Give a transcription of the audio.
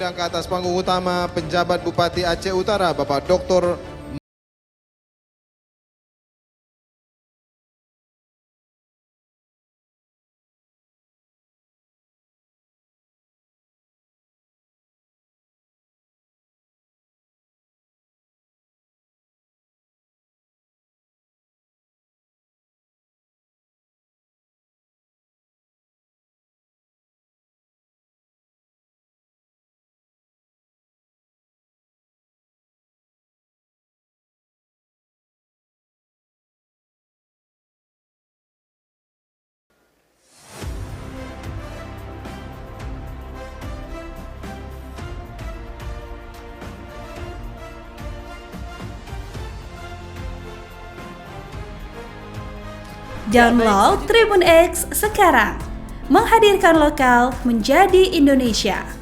undang ke atas panggung utama penjabat Bupati Aceh Utara, Bapak Dr. Download Tribun X sekarang, menghadirkan lokal menjadi Indonesia.